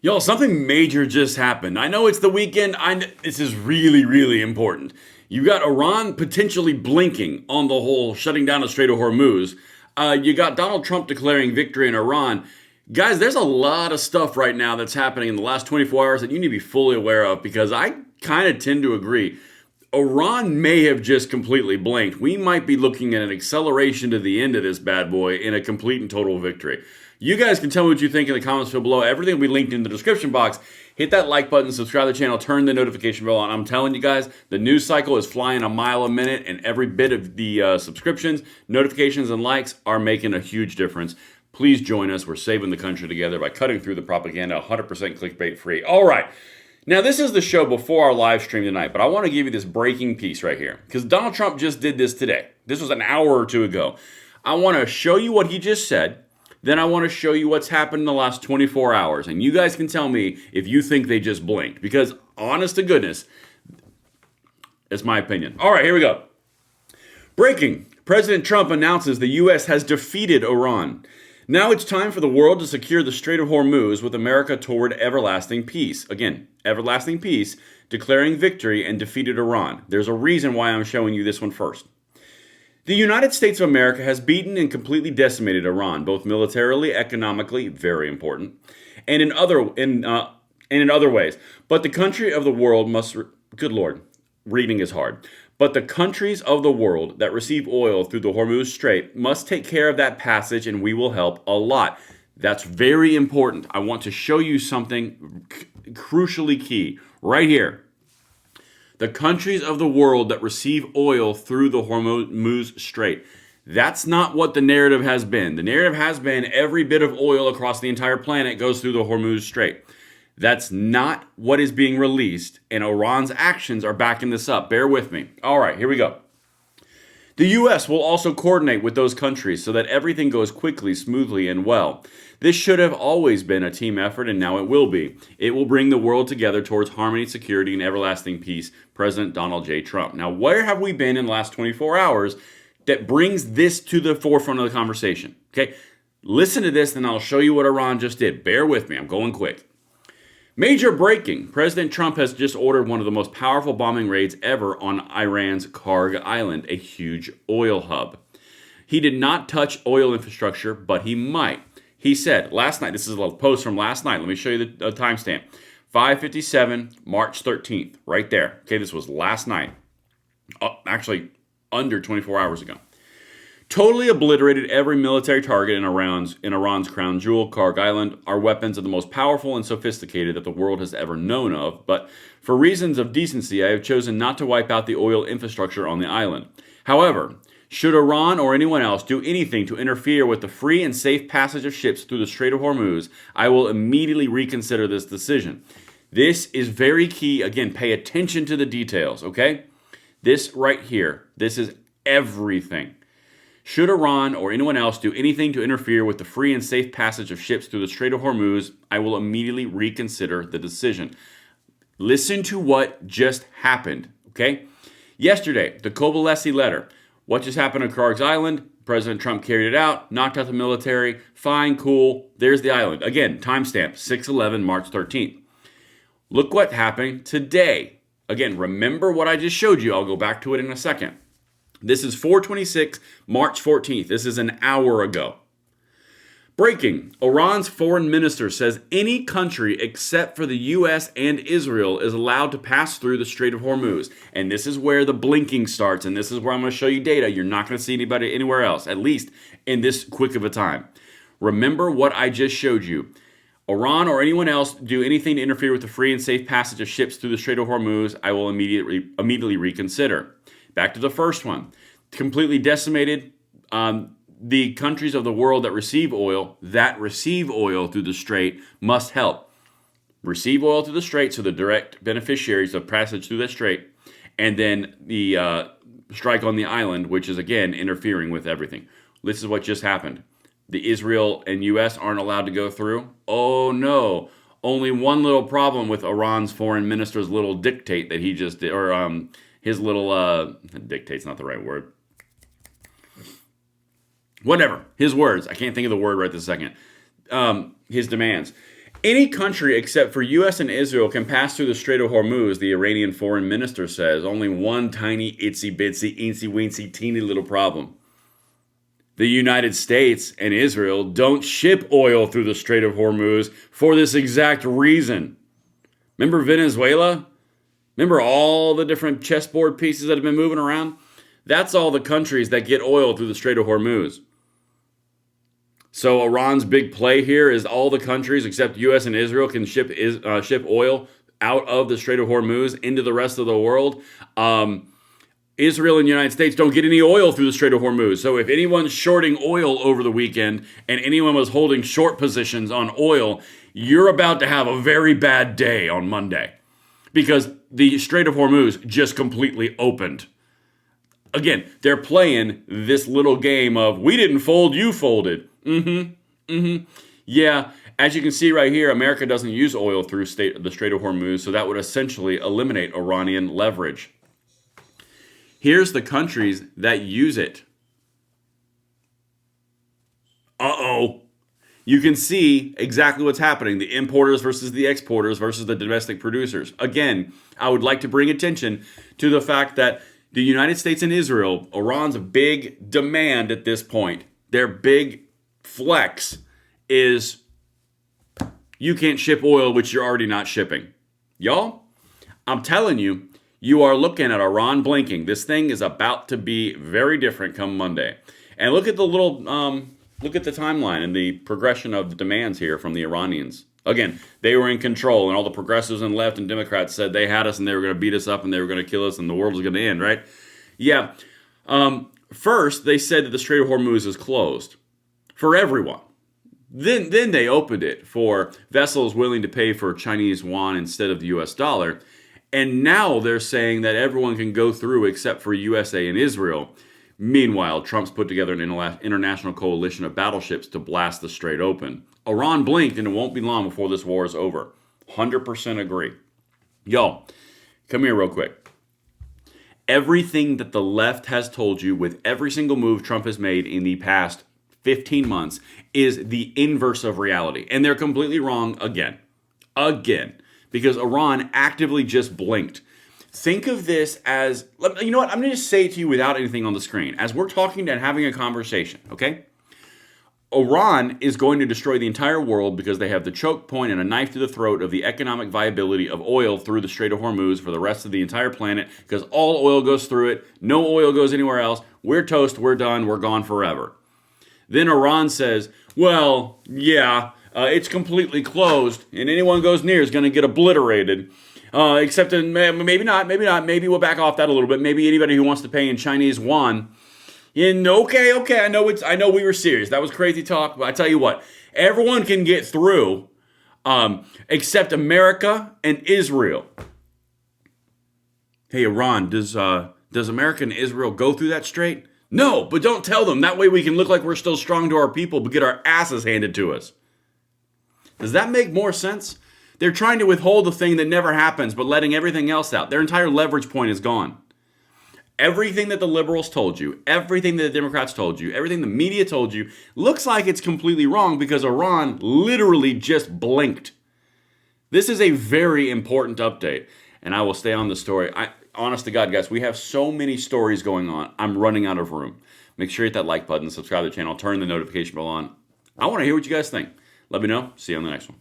Y'all, something major just happened. I know it's the weekend. This is really, really important. You got Iran potentially blinking on the whole shutting down the Strait of Hormuz. You got Donald Trump declaring victory in Iran. Guys, there's a lot of stuff right now that's happening in the last 24 hours that you need to be fully aware of because I kind of tend to agree. Iran may have just completely blinked. We might be looking at an acceleration to the end of this bad boy in a complete and total victory. You guys can tell me what you think in the comments below. Everything will be linked in the description box. Hit that like button, subscribe to the channel, turn the notification bell on. I'm telling you guys, the news cycle is flying a mile a minute, and every bit of the subscriptions, notifications, and likes are making a huge difference. Please join us. We're saving the country together by cutting through the propaganda, 100% clickbait free. All right. Now, this is the show before our live stream tonight, but I want to give you this breaking piece right here because Donald Trump just did this today. This was an hour or two ago. I want to show you what he just said. Then I want to show you what's happened in the last 24 hours. And you guys can tell me if you think they just blinked. Because, honest to goodness, it's my opinion. All right, here we go. Breaking. President Trump announces the U.S. has defeated Iran. Now it's time for the world to secure the Strait of Hormuz with America toward everlasting peace. Again, everlasting peace, declaring victory and defeated Iran. There's a reason why I'm showing you this one first. The United States of America has beaten and completely decimated Iran, both militarily, economically, very important, and in other ways. But the country of the world must, good Lord, reading is hard. But the countries of the world that receive oil through the Hormuz Strait must take care of that passage, and we will help a lot. That's very important. I want to show you something crucially key right here. The countries of the world that receive oil through the Hormuz Strait. That's not what the narrative has been. The narrative has been every bit of oil across the entire planet goes through the Hormuz Strait. That's not what is being released, and Iran's actions are backing this up. Bear with me. All right, here we go. The U.S. will also coordinate with those countries so that everything goes quickly, smoothly, and well. This should have always been a team effort, and now it will be. It will bring the world together towards harmony, security, and everlasting peace. President Donald J. Trump. Now, where have we been in the last 24 hours that brings this to the forefront of the conversation? Okay, listen to this, and I'll show you what Iran just did. Bear with me. I'm going quick. Major breaking. President Trump has just ordered one of the most powerful bombing raids ever on Iran's Kharg island, a huge oil hub. He did not touch oil infrastructure, but he might. He said last night, this is a post from last night. Let me show you the timestamp. 5:57, March 13th, right there. Okay, this was last night. Actually, under 24 hours ago. Totally obliterated every military target in Iran's crown jewel, Kharg Island. Our weapons are the most powerful and sophisticated that the world has ever known of, but for reasons of decency, I have chosen not to wipe out the oil infrastructure on the island. However, should Iran or anyone else do anything to interfere with the free and safe passage of ships through the Strait of Hormuz, I will immediately reconsider this decision. This is very key. Again, pay attention to the details, okay? This right here, this is everything. Should Iran or anyone else do anything to interfere with the free and safe passage of ships through the Strait of Hormuz, I will immediately reconsider the decision. Listen to what just happened, okay? Yesterday, the Kovalesi letter. What just happened on Kharg's Island? President Trump carried it out, knocked out the military. Fine, cool. There's the island. Again, timestamp, 6/11, March 13th. Look what happened today. Again, remember what I just showed you. I'll go back to it in a second. This is 4/26, March 14th. This is an hour ago. Breaking. Iran's foreign minister says any country except for the U.S. and Israel is allowed to pass through the Strait of Hormuz. And this is where the blinking starts, and this is where I'm going to show you data. You're not going to see anybody anywhere else, at least in this quick of a time. Remember what I just showed you. Iran or anyone else do anything to interfere with the free and safe passage of ships through the Strait of Hormuz, I will immediately reconsider. Back to the first one. Completely decimated the countries of the world that receive oil through the strait must help. Receive oil through the strait, so the direct beneficiaries of passage through that strait, and then the strike on the island, which is, again, interfering with everything. This is what just happened. The Israel and U.S. aren't allowed to go through. Oh, no. Only one little problem with Iran's foreign minister's little dictate that he just did, or his little, dictate's not the right word. Whatever. His words. I can't think of the word right this second. His demands. Any country except for US and Israel can pass through the Strait of Hormuz, the Iranian foreign minister says. Only one tiny, itsy bitsy, eensy weensy, teeny little problem. The United States and Israel don't ship oil through the Strait of Hormuz for this exact reason. Remember Venezuela? Remember all the different chessboard pieces that have been moving around? That's all the countries that get oil through the Strait of Hormuz. So Iran's big play here is all the countries except U.S. and Israel can ship oil out of the Strait of Hormuz into the rest of the world. Israel and the United States don't get any oil through the Strait of Hormuz. So if anyone's shorting oil over the weekend and anyone was holding short positions on oil, you're about to have a very bad day on Monday because the Strait of Hormuz just completely opened. Again, they're playing this little game of we didn't fold, you folded. Yeah, as you can see right here, America doesn't use oil through the Strait of Hormuz, so that would essentially eliminate Iranian leverage. Here's the countries that use it. Uh-oh. You can see exactly what's happening. The importers versus the exporters versus the domestic producers. Again, I would like to bring attention to the fact that the United States and Israel, Iran's big demand at this point, their big flex is you can't ship oil, which you're already not shipping. Y'all, I'm telling you, you are looking at Iran blinking. This thing is about to be very different come Monday. And look at the look at the timeline and the progression of the demands here from the Iranians. Again, they were in control, and all the progressives and left and Democrats said they had us and they were going to beat us up and they were going to kill us and the world was going to end, right? Yeah. First, they said that the Strait of Hormuz is closed for everyone. Then they opened it for vessels willing to pay for Chinese yuan instead of the US dollar. And now they're saying that everyone can go through except for USA and Israel. Meanwhile, Trump's put together an international coalition of battleships to blast the strait open. Iran blinked, and it won't be long before this war is over. 100% agree. Yo, come here real quick. Everything that the left has told you with every single move Trump has made in the past 15 months is the inverse of reality. And they're completely wrong again. Because Iran actively just blinked. Think of this as, you know what, I'm going to just say it to you without anything on the screen. As we're talking and having a conversation, okay? Iran is going to destroy the entire world because they have the choke point and a knife to the throat of the economic viability of oil through the Strait of Hormuz for the rest of the entire planet because all oil goes through it. No oil goes anywhere else. We're toast. We're done. We're gone forever. Then Iran says, well, yeah, it's completely closed and anyone goes near is going to get obliterated. Except maybe not. Maybe we'll back off that a little bit. Maybe anybody who wants to pay in Chinese yuan. Okay. I know we were serious. That was crazy talk. But I tell you what, everyone can get through, except America and Israel. Hey, Iran, does America and Israel go through that strait? No, but don't tell them. That way we can look like we're still strong to our people, but get our asses handed to us. Does that make more sense? They're trying to withhold the thing that never happens, but letting everything else out. Their entire leverage point is gone. Everything that the liberals told you, everything that the Democrats told you, everything the media told you, looks like it's completely wrong because Iran literally just blinked. This is a very important update, and I will stay on the story. Honest to God, guys, we have so many stories going on. I'm running out of room. Make sure you hit that like button, subscribe to the channel, turn the notification bell on. I want to hear what you guys think. Let me know. See you on the next one.